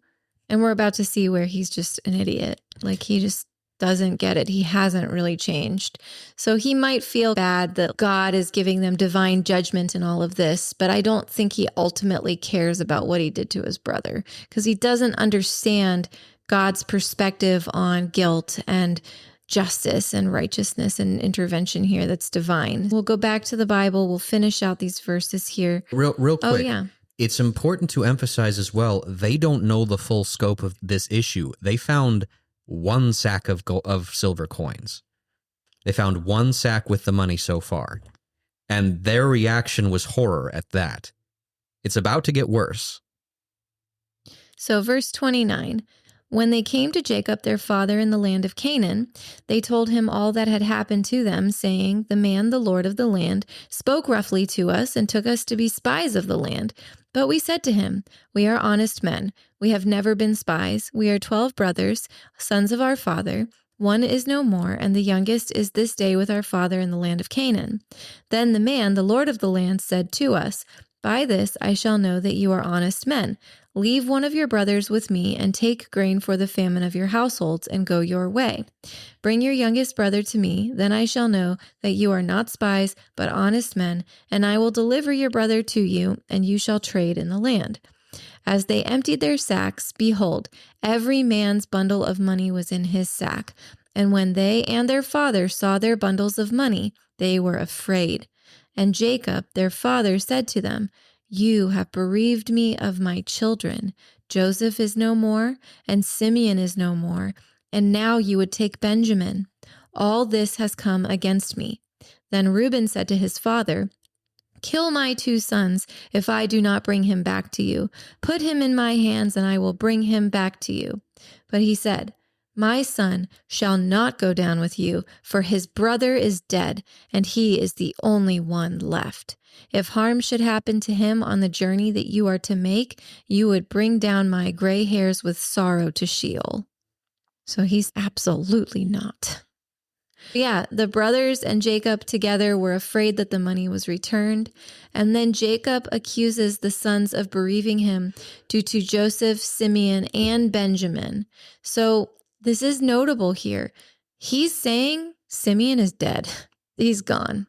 And we're about to see where he's just an idiot. Like, he just doesn't get it. He hasn't really changed. So he might feel bad that God is giving them divine judgment in all of this, but I don't think he ultimately cares about what he did to his brother, because he doesn't understand God's perspective on guilt and justice and righteousness and intervention here that's divine. We'll go back to the Bible. We'll finish out these verses here. Real quick. Oh, yeah. It's important to emphasize as well, they don't know the full scope of this issue. They found one sack of silver coins. They found one sack with the money so far. And their reaction was horror at that. It's about to get worse. So verse 29, when they came to Jacob, their father, in the land of Canaan, they told him all that had happened to them, saying, "The man, the Lord of the land, spoke roughly to us and took us to be spies of the land. But we said to him, 'We are honest men. We have never been spies. We are 12 brothers, sons of our father. One is no more, and the youngest is this day with our father in the land of Canaan.' Then the man, the Lord of the land, said to us, 'By this I shall know that you are honest men. Leave one of your brothers with me and take grain for the famine of your households and go your way. Bring your youngest brother to me, then I shall know that you are not spies, but honest men, and I will deliver your brother to you, and you shall trade in the land.' As they emptied their sacks, behold, every man's bundle of money was in his sack. And when they and their father saw their bundles of money, they were afraid. And Jacob, their father, said to them, You have bereaved me of my children. Joseph is no more, and Simeon is no more, and now you would take Benjamin. All this has come against me. Then Reuben said to his father, Kill my 2 sons if I do not bring him back to you. Put him in my hands, and I will bring him back to you. But he said, My son shall not go down with you, for his brother is dead, and he is the only one left. If harm should happen to him on the journey that you are to make, you would bring down my gray hairs with sorrow to Sheol. So he's absolutely not. Yeah, the brothers and Jacob together were afraid that the money was returned. And then Jacob accuses the sons of bereaving him due to Joseph, Simeon, and Benjamin. So this is notable here. He's saying Simeon is dead. He's gone.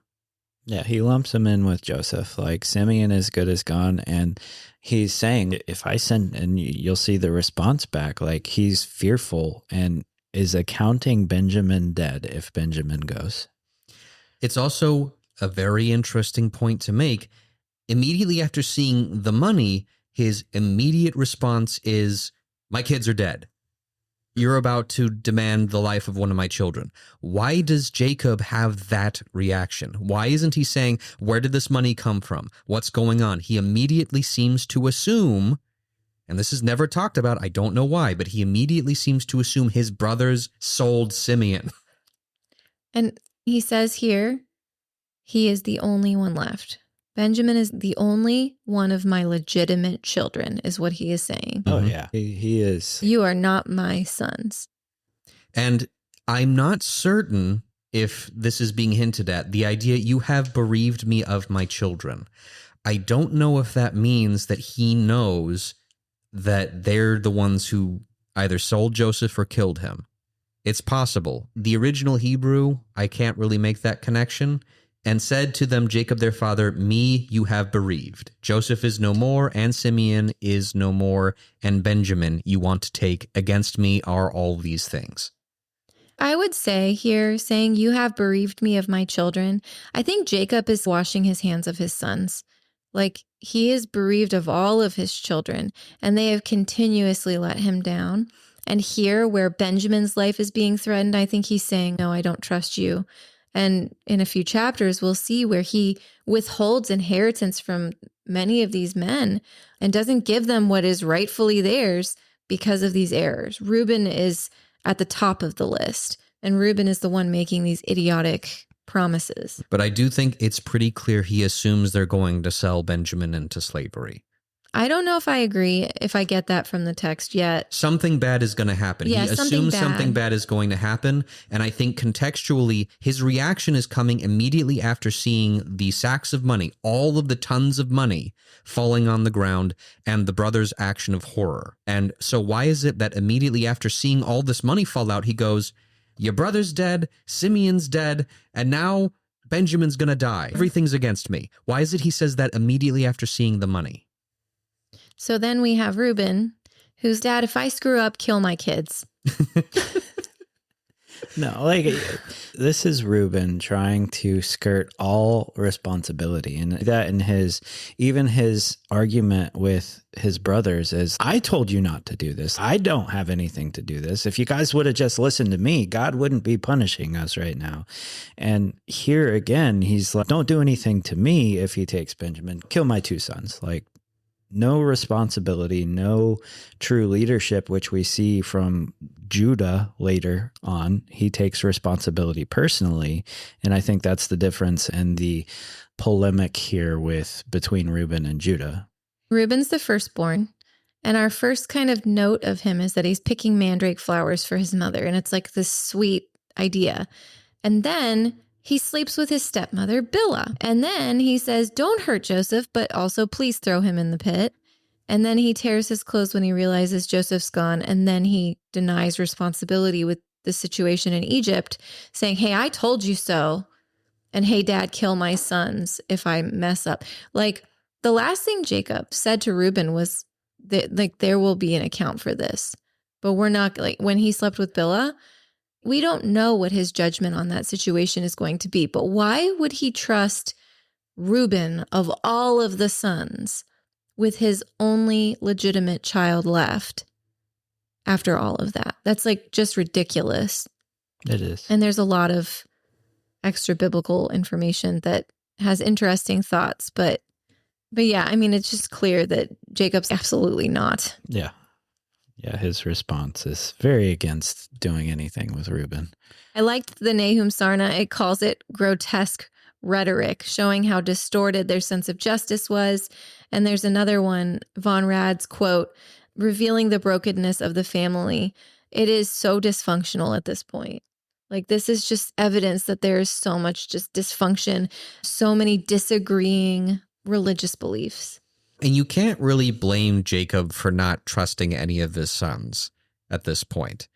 Yeah, he lumps him in with Joseph, like Simeon is good as gone. And he's saying, if I send, and you'll see the response back, like he's fearful and is accounting Benjamin dead if Benjamin goes. It's also a very interesting point to make. Immediately after seeing the money, his immediate response is, my kids are dead. You're about to demand the life of one of my children. Why does Jacob have that reaction? Why isn't he saying, where did this money come from? What's going on? He immediately seems to assume, and this is never talked about, I don't know why, but he immediately seems to assume his brothers sold Simeon. And he says here, he is the only one left. Benjamin is the only one of my legitimate children, is what he is saying. Oh, yeah. He is. You are not my sons. And I'm not certain if this is being hinted at, the idea, you have bereaved me of my children. I don't know if that means that he knows that they're the ones who either sold Joseph or killed him. It's possible. The original Hebrew, I can't really make that connection. And said to them, Jacob their father, me you have bereaved. Joseph is no more, and Simeon is no more, and Benjamin you want to take. Against me are all these things. I would say here, saying you have bereaved me of my children, I think Jacob is washing his hands of his sons. Like he is bereaved of all of his children, and they have continuously let him down. And here where Benjamin's life is being threatened, I think he's saying, no, I don't trust you. And in a few chapters, we'll see where he withholds inheritance from many of these men and doesn't give them what is rightfully theirs because of these errors. Reuben is at the top of the list, and Reuben is the one making these idiotic promises. But I do think it's pretty clear he assumes they're going to sell Benjamin into slavery. I don't know if I agree, if I get that from the text yet. Something bad is going to happen. Yeah, he assumes something bad is going to happen. And I think contextually, his reaction is coming immediately after seeing the sacks of money, all of the tons of money falling on the ground, and the brother's action of horror. And so why is it that immediately after seeing all this money fall out, he goes, your brother's dead, Simeon's dead, and now Benjamin's going to die. Everything's against me. Why is it he says that immediately after seeing the money? So then we have Reuben, who's, Dad, if I screw up, kill my kids. No, like this is Reuben trying to skirt all responsibility, and that in even his argument with his brothers is, I told you not to do this. I don't have anything to do this. If you guys would have just listened to me, God wouldn't be punishing us right now. And here again, he's like, don't do anything to me if he takes Benjamin. Kill my 2 sons. Like, no responsibility, no true leadership, which we see from Judah later on. He takes responsibility personally. And I think that's the difference in the polemic here between Reuben and Judah. Reuben's the firstborn. And our first kind of note of him is that he's picking mandrake flowers for his mother. And it's like this sweet idea. And then he sleeps with his stepmother, Bilhah. And then he says, don't hurt Joseph, but also please throw him in the pit. And then he tears his clothes when he realizes Joseph's gone. And then he denies responsibility with the situation in Egypt, saying, hey, I told you so. And hey, Dad, kill my sons if I mess up. Like the last thing Jacob said to Reuben was that, like, there will be an account for this. But we're not, like, when he slept with Bilhah, we don't know what his judgment on that situation is going to be, but why would he trust Reuben of all of the sons with his only legitimate child left after all of that? That's like just ridiculous. It is. And there's a lot of extra biblical information that has interesting thoughts, but yeah, I mean, it's just clear that Jacob's absolutely not. Yeah. Yeah, his response is very against doing anything with Reuben. I liked the Nahum Sarna. It calls it grotesque rhetoric, showing how distorted their sense of justice was. And there's another one, Von Rad's quote, revealing the brokenness of the family. It is so dysfunctional at this point. Like, this is just evidence that there is so much just dysfunction, so many disagreeing religious beliefs. And you can't really blame Jacob for not trusting any of his sons at this point.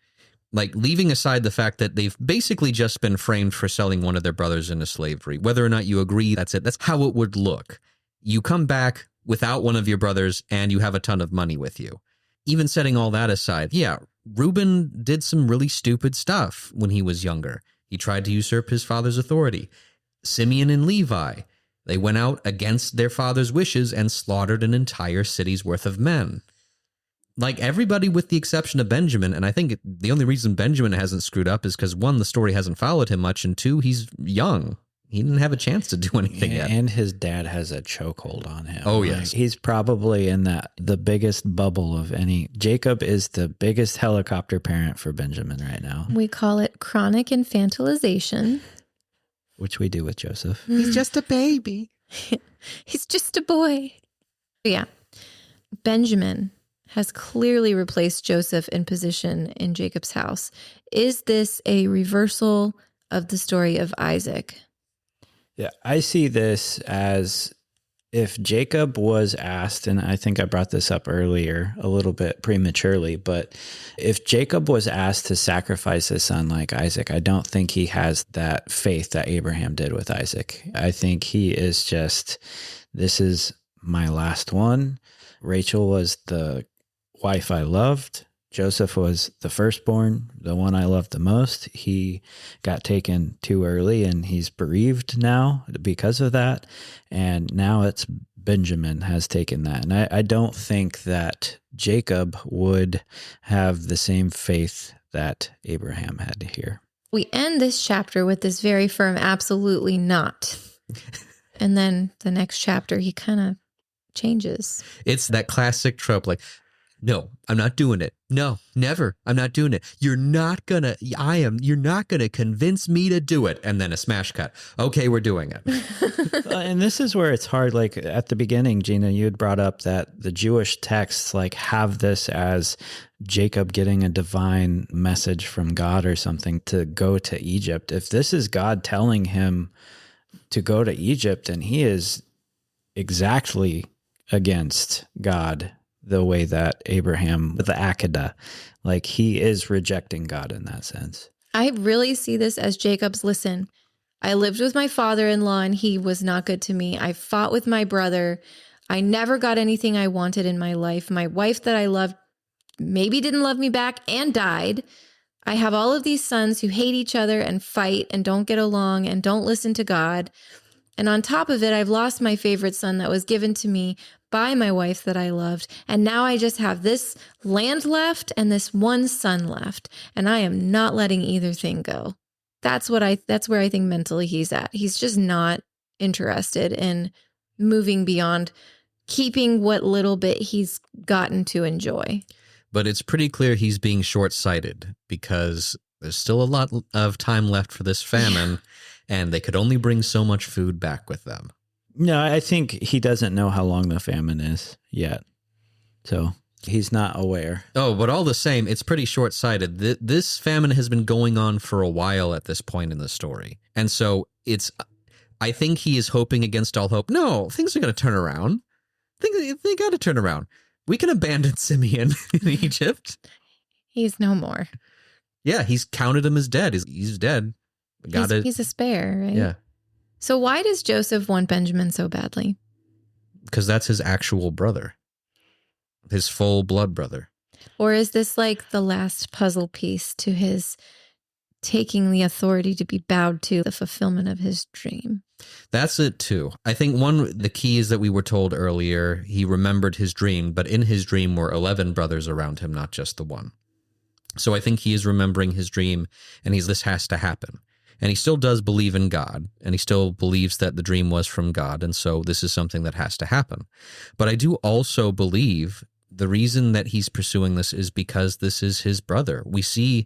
Like, leaving aside the fact that they've basically just been framed for selling one of their brothers into slavery. Whether or not you agree, that's it. That's how it would look. You come back without one of your brothers and you have a ton of money with you. Even setting all that aside, yeah, Reuben did some really stupid stuff when he was younger. He tried to usurp his father's authority. Simeon and Levi, they went out against their father's wishes and slaughtered an entire city's worth of men. Like, everybody with the exception of Benjamin, and I think the only reason Benjamin hasn't screwed up is because, one, the story hasn't followed him much, and two, he's young. He didn't have a chance to do anything yet. And his dad has a chokehold on him. Oh, yes. He's probably in the biggest bubble of any. Jacob is the biggest helicopter parent for Benjamin right now. We call it chronic infantilization. Which we do with Joseph. He's just a baby. He's just a boy. Yeah. Benjamin has clearly replaced Joseph in position in Jacob's house. Is this a reversal of the story of Isaac? Yeah, I see this as if Jacob was asked, and I think I brought this up earlier a little bit prematurely, but if Jacob was asked to sacrifice his son like Isaac, I don't think he has that faith that Abraham did with Isaac. I think he is just, this is my last one. Rachel was the wife I loved. Joseph was the firstborn, the one I loved the most. He got taken too early and he's bereaved now because of that. And now it's Benjamin has taken that. And I don't think that Jacob would have the same faith that Abraham had here. We end this chapter with this very firm, absolutely not. And then the next chapter, he kind of changes. It's that classic trope, like, no, I'm not doing it. No, never. I'm not doing it. You're not gonna convince me to do it. And then a smash cut. Okay, we're doing it. And this is where it's hard. Like at the beginning, Gina, you had brought up that the Jewish texts like have this as Jacob getting a divine message from God or something to go to Egypt. If this is God telling him to go to Egypt, then he is exactly against God the way that Abraham, with the Akedah, like he is rejecting God in that sense. I really see this as Jacob's, listen, I lived with my father-in-law and he was not good to me. I fought with my brother. I never got anything I wanted in my life. My wife that I loved maybe didn't love me back and died. I have all of these sons who hate each other and fight and don't get along and don't listen to God. And on top of it, I've lost my favorite son that was given to me by my wife that I loved. And now I just have this land left and this one son left. And I am not letting either thing go. That's where I think mentally he's at. He's just not interested in moving beyond keeping what little bit he's gotten to enjoy. But it's pretty clear he's being short-sighted because there's still a lot of time left for this famine, and they could only bring so much food back with them. No, I think he doesn't know how long the famine is yet. So he's not aware. Oh, but all the same, it's pretty short-sighted. This famine has been going on for a while at this point in the story. And so I think he is hoping against all hope. No, things are going to turn around. They got to turn around. We can abandon Simeon in Egypt. He's no more. Yeah, he's counted him as dead. He's dead. He's a spare, right? Yeah. So why does Joseph want Benjamin so badly? Because that's his actual brother. His full blood brother. Or is this like the last puzzle piece to his taking the authority to be bowed to the fulfillment of his dream. That's it too. I think the key is that we were told earlier he remembered his dream, but in his dream were 11 brothers around him, not just the one. So I think he is remembering his dream, and this has to happen. And he still does believe in God, and he still believes that the dream was from God, and so this is something that has to happen. But I do also believe the reason that he's pursuing this is because this is his brother. We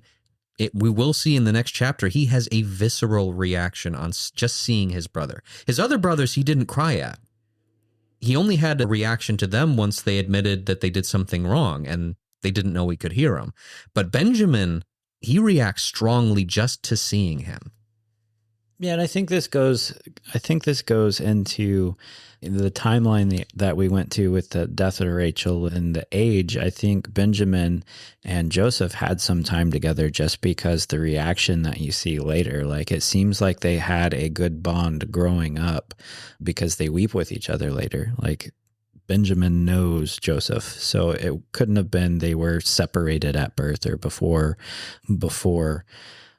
will see in the next chapter, he has a visceral reaction on just seeing his brother. His other brothers he didn't cry at. He only had a reaction to them once they admitted that they did something wrong, and they didn't know he could hear him. But Benjamin, he reacts strongly just to seeing him. Yeah, and I think this goes into the timeline that we went to with the death of Rachel and the age. I think Benjamin and Joseph had some time together just because the reaction that you see later, like it seems like they had a good bond growing up because they weep with each other later. Like Benjamin knows Joseph, so it couldn't have been they were separated at birth or before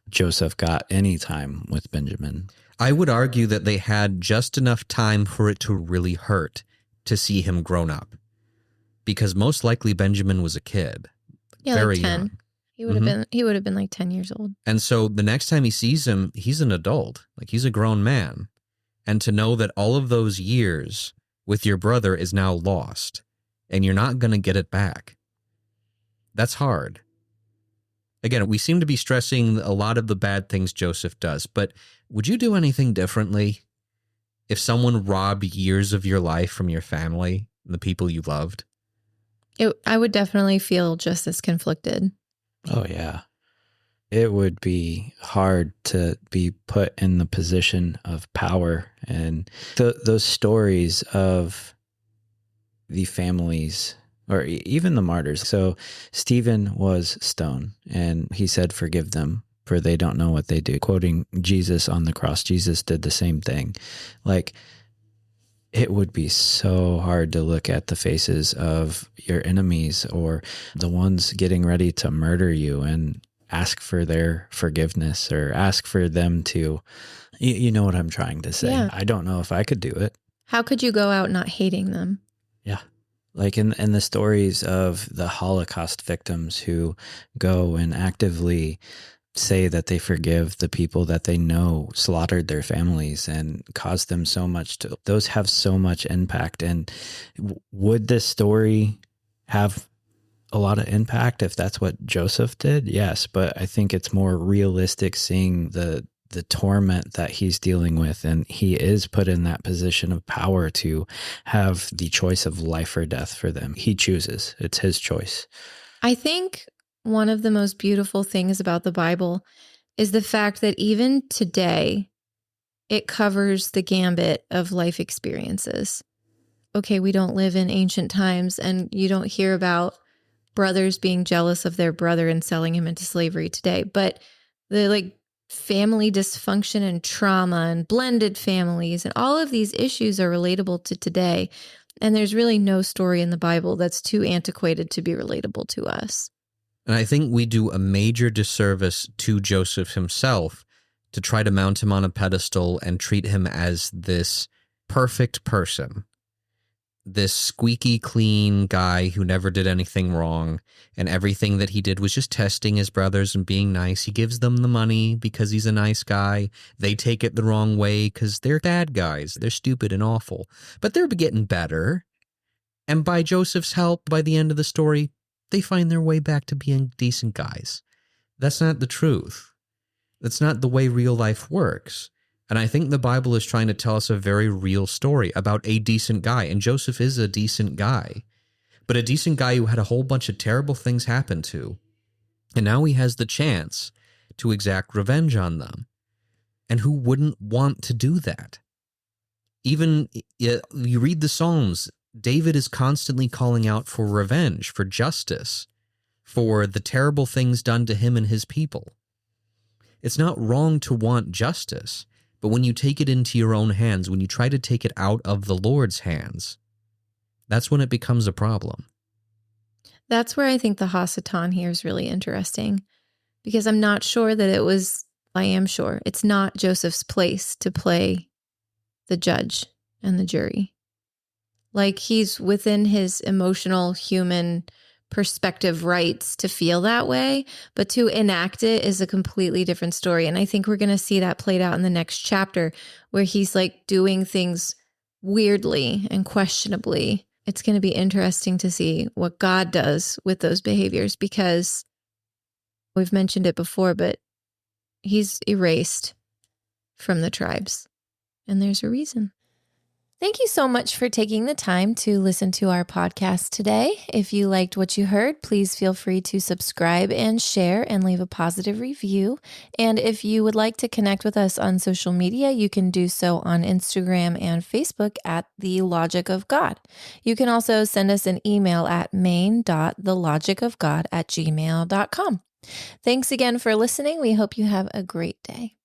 Joseph got any time with Benjamin. I would argue that they had just enough time for it to really hurt to see him grown up, because most likely Benjamin was a kid, very like 10. young. He would have been like 10 years old. And so the next time he sees him, he's an adult, like he's a grown man. And to know that all of those years with your brother is now lost and you're not going to get it back, that's hard. Again, we seem to be stressing a lot of the bad things Joseph does, but would you do anything differently if someone robbed years of your life from your family and the people you loved? I would definitely feel just as conflicted. Oh, yeah. It would be hard to be put in the position of power. And those stories of the families, or even the martyrs. So Stephen was stoned, and he said, "Forgive them, for they don't know what they do." Quoting Jesus on the cross, Jesus did the same thing. Like, it would be so hard to look at the faces of your enemies or the ones getting ready to murder you and ask for their forgiveness or ask for them to, you know what I'm trying to say. Yeah. I don't know if I could do it. How could you go out not hating them? Yeah. Like in the stories of the Holocaust victims who go and actively say that they forgive the people that they know slaughtered their families and caused them so much those have so much impact. And would this story have a lot of impact if that's what Joseph did? Yes, but I think it's more realistic seeing the torment that he's dealing with, and he is put in that position of power to have the choice of life or death for them. He chooses. It's his choice. I think one of the most beautiful things about the Bible is the fact that even today, it covers the gambit of life experiences. Okay, we don't live in ancient times, and you don't hear about brothers being jealous of their brother and selling him into slavery today, but the family dysfunction and trauma and blended families and all of these issues are relatable to today. And there's really no story in the Bible that's too antiquated to be relatable to us. And I think we do a major disservice to Joseph himself to try to mount him on a pedestal and treat him as this perfect person, this squeaky clean guy who never did anything wrong, and everything that he did was just testing his brothers and being nice. He gives them the money because he's a nice guy. They take it the wrong way because they're bad guys. They're stupid and awful, but they're getting better. And by Joseph's help, by the end of the story, they find their way back to being decent guys. That's not the truth. That's not the way real life works. And I think the Bible is trying to tell us a very real story about a decent guy. And Joseph is a decent guy, but a decent guy who had a whole bunch of terrible things happen to. And now he has the chance to exact revenge on them. And who wouldn't want to do that? Even you read the Psalms, David is constantly calling out for revenge, for justice, for the terrible things done to him and his people. It's not wrong to want justice. But when you take it into your own hands, when you try to take it out of the Lord's hands, that's when it becomes a problem. That's where I think the Hasatan here is really interesting, because I'm not sure that it was I am sure it's not Joseph's place to play the judge and the jury. Like, he's within his emotional human perspective rights to feel that way, but to enact it is a completely different story. And I think we're going to see that played out in the next chapter, where he's like doing things weirdly and questionably. It's going to be interesting to see what God does with those behaviors, because we've mentioned it before, but he's erased from the tribes, and there's a reason. Thank you so much for taking the time to listen to our podcast today. If you liked what you heard, please feel free to subscribe and share and leave a positive review. And if you would like to connect with us on social media, you can do so on Instagram and Facebook at The Logic of God. You can also send us an email at main.thelogicofgod@gmail.com. Thanks again for listening. We hope you have a great day.